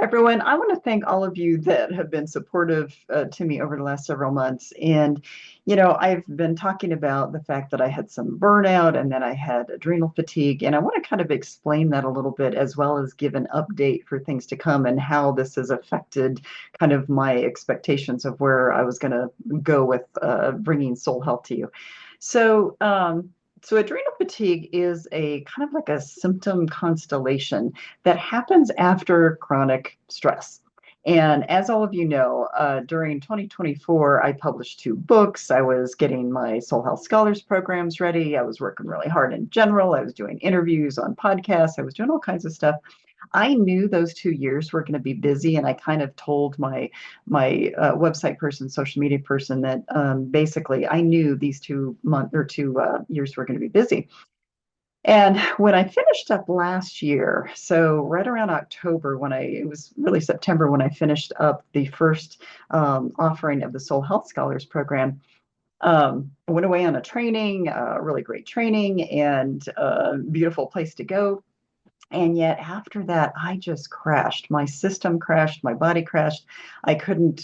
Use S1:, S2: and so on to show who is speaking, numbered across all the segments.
S1: Everyone, I want to thank all of you that have been supportive to me over the last several months. And, I've been talking about the fact that I had some burnout and that I had adrenal fatigue. And I want to kind of explain that a little bit, as well as give an update for things to come and how this has affected kind of my expectations of where I was going to go with bringing Soul Health to you. So, so adrenal fatigue is a kind of like a symptom constellation that happens after chronic stress. And as all of you know, during 2024, I published two books. I was getting my Soul Health Scholars programs ready. I was working really hard in general. I was doing interviews on podcasts. I was doing all kinds of stuff. I knew those 2 years were going to be busy, and I kind of told my website person, social media person, that basically I knew these 2 years were going to be busy. And when I finished up last year, so right around October, it was really September when I finished up the first offering of the Soul Health Scholars Program. I went away on a training, really great training, and a beautiful place to go. And yet after that, I just crashed. My system crashed, my body crashed. I couldn't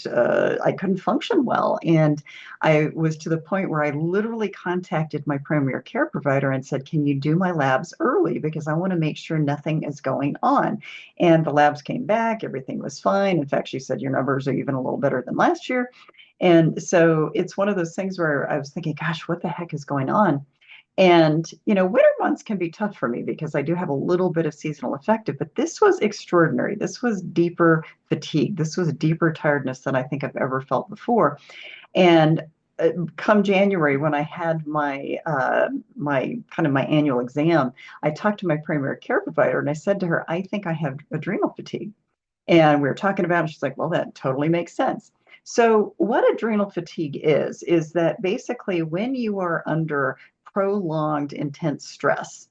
S1: function well. And I was to the point where I literally contacted my primary care provider and said, "Can you do my labs early? Because I want to make sure nothing is going on." And the labs came back, everything was fine. In fact, she said, "Your numbers are even a little better than last year." And so it's one of those things where I was thinking, gosh, what the heck is going on? And, winter months can be tough for me because I do have a little bit of seasonal affective, but this was extraordinary. This was deeper fatigue. This was deeper tiredness than I think I've ever felt before. And come January, when I had my annual exam, I talked to my primary care provider and I said to her, "I think I have adrenal fatigue." And we were talking about it. She's like, "Well, that totally makes sense." So, what adrenal fatigue is that basically when you are under prolonged intense stress,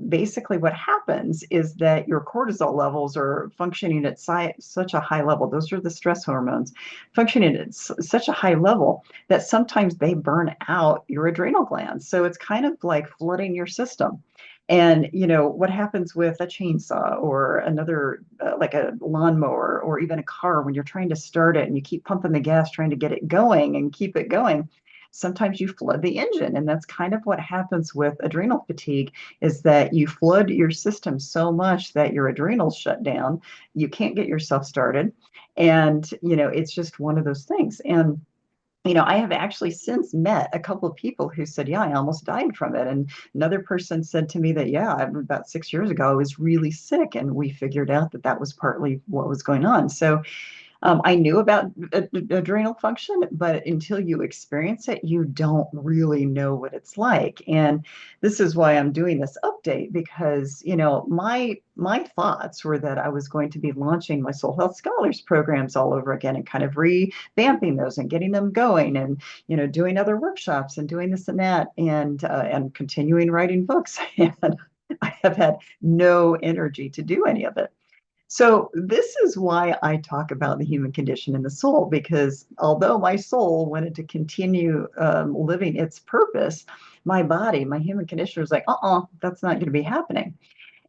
S1: basically what happens is that your cortisol levels are functioning at such a high level. Those are the stress hormones functioning at such a high level that sometimes they burn out your adrenal glands. So it's kind of like flooding your system. And what happens with a chainsaw or another, like a lawnmower or even a car, when you're trying to start it and you keep pumping the gas, trying to get it going and keep it going, sometimes you flood the engine. And that's kind of what happens with adrenal fatigue, is that you flood your system so much that your adrenals shut down. You can't get yourself started. And, it's just one of those things. And I have actually since met a couple of people who said, "Yeah, I almost died from it." And another person said to me that, "Yeah, about 6 years ago, I was really sick." And we figured out that that was partly what was going on. So I knew about adrenal function, but until you experience it, you don't really know what it's like. And this is why I'm doing this update, because my thoughts were that I was going to be launching my Soul Health Scholars programs all over again and kind of revamping those and getting them going, and doing other workshops and doing this and that, and continuing writing books. And I have had no energy to do any of it. So, this is why I talk about the human condition and the soul, because although my soul wanted to continue living its purpose, my body, my human condition was like, that's not going to be happening.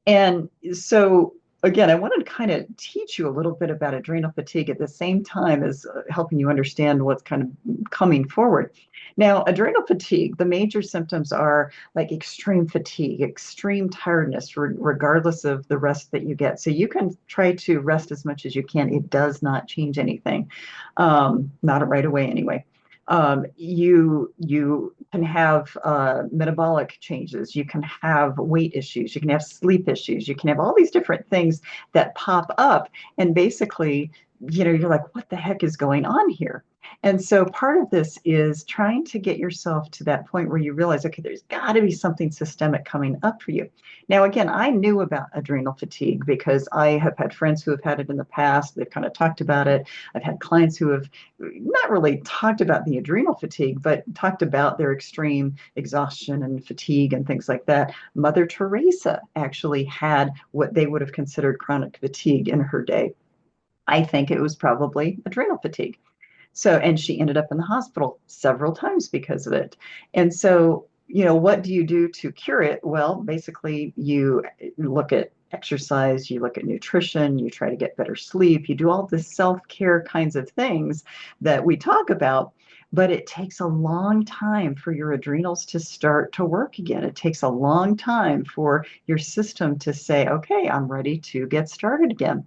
S1: And so, again, I wanted to kind of teach you a little bit about adrenal fatigue at the same time as helping you understand what's kind of coming forward. Now, adrenal fatigue, the major symptoms are like extreme fatigue, extreme tiredness, regardless of the rest that you get. So you can try to rest as much as you can. It does not change anything, not right away anyway. You can have metabolic changes. You can have weight issues. You can have sleep issues. You can have all these different things that pop up. And basically, you're like, what the heck is going on here? And so part of this is trying to get yourself to that point where you realize, okay, there's got to be something systemic coming up for you. Now, again, I knew about adrenal fatigue because I have had friends who have had it in the past. They've kind of talked about it. I've had clients who have not really talked about the adrenal fatigue, but talked about their extreme exhaustion and fatigue and things like that. Mother Teresa actually had what they would have considered chronic fatigue in her day. I think it was probably adrenal fatigue. So, and she ended up in the hospital several times because of it. And so, what do you do to cure it? Well, basically, you look at exercise, you look at nutrition, you try to get better sleep, you do all the self-care kinds of things that we talk about. But it takes a long time for your adrenals to start to work again. It takes a long time for your system to say, okay, I'm ready to get started again.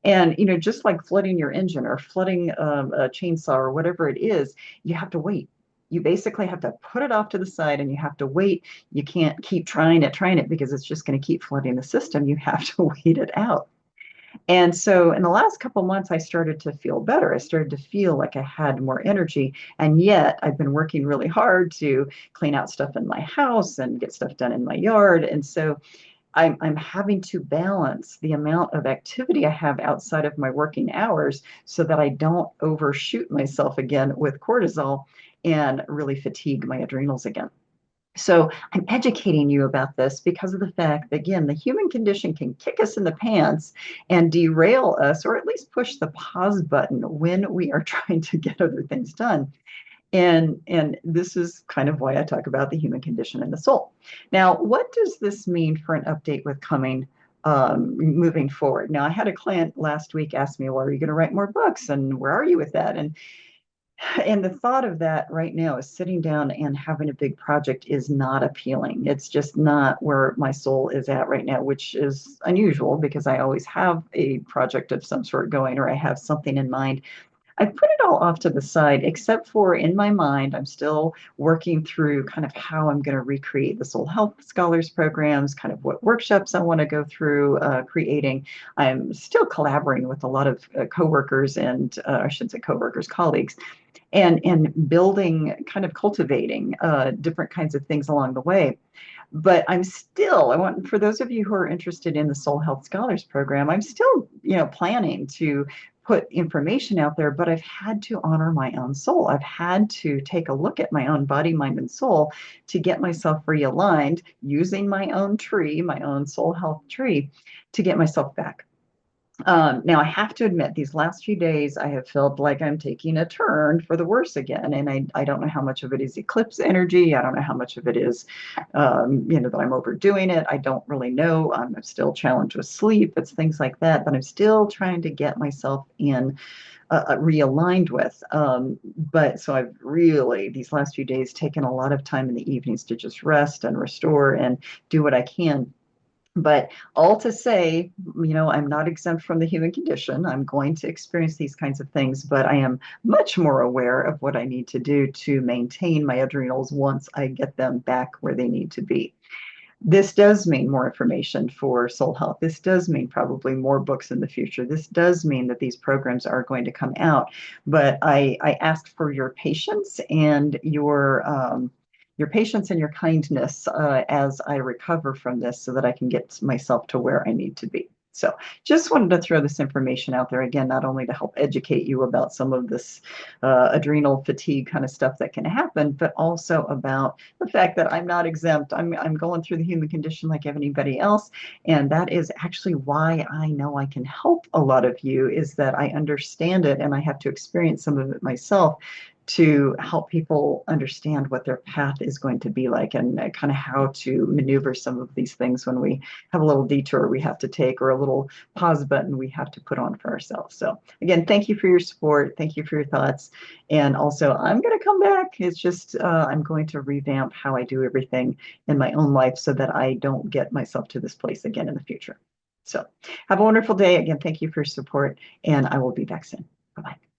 S1: And, just like flooding your engine or flooding a chainsaw or whatever it is, you have to wait. You basically have to put it off to the side and you have to wait. You can't keep trying it because it's just going to keep flooding the system. You have to wait it out. And so in the last couple months, I started to feel better. I started to feel like I had more energy. And yet I've been working really hard to clean out stuff in my house and get stuff done in my yard. And so I'm having to balance the amount of activity I have outside of my working hours so that I don't overshoot myself again with cortisol and really fatigue my adrenals again. So I'm educating you about this because of the fact that, again, the human condition can kick us in the pants and derail us, or at least push the pause button when we are trying to get other things done. And this is kind of why I talk about the human condition and the soul. Now, what does this mean for an update with coming moving forward? Now, I had a client last week ask me, well, are you going to write more books? And where are you with that? And the thought of that right now is sitting down and having a big project is not appealing. It's just not where my soul is at right now, which is unusual because I always have a project of some sort going, or I have something in mind. I put it all off to the side, except for in my mind, I'm still working through kind of how I'm going to recreate the Soul Health Scholars programs, kind of what workshops I want to go through creating. I'm still collaborating with a lot of coworkers and I should say coworkers, colleagues, and building, kind of cultivating different kinds of things along the way. But I want, for those of you who are interested in the Soul Health Scholars Program, I'm still, planning to put information out there, but I've had to honor my own soul. I've had to take a look at my own body, mind, and soul to get myself realigned using my own tree, my own soul health tree, to get myself back. Now, I have to admit, these last few days, I have felt like I'm taking a turn for the worse again. And I don't know how much of it is eclipse energy. I don't know how much of it is, that I'm overdoing it. I don't really know. I'm still challenged with sleep. It's things like that, but I'm still trying to get myself in realigned with. But so I've really, these last few days, taken a lot of time in the evenings to just rest and restore and do what I can. But all to say, I'm not exempt from the human condition. I'm going to experience these kinds of things, but I am much more aware of what I need to do to maintain my adrenals once I get them back where they need to be. This does mean more information for Soul Health. This does mean probably more books in the future. This does mean that these programs are going to come out. But I ask for your patience and your patience and your kindness as I recover from this so that I can get myself to where I need to be. So just wanted to throw this information out there again, not only to help educate you about some of this adrenal fatigue kind of stuff that can happen, but also about the fact that I'm not exempt. I'm going through the human condition like anybody else. And that is actually why I know I can help a lot of you, is that I understand it and I have to experience some of it myself to help people understand what their path is going to be like and kind of how to maneuver some of these things when we have a little detour we have to take or a little pause button we have to put on for ourselves. So again, thank you for your support. Thank you for your thoughts. And also, I'm going to come back. It's just I'm going to revamp how I do everything in my own life so that I don't get myself to this place again in the future. So have a wonderful day. Again, thank you for your support, and I will be back soon. Bye-bye.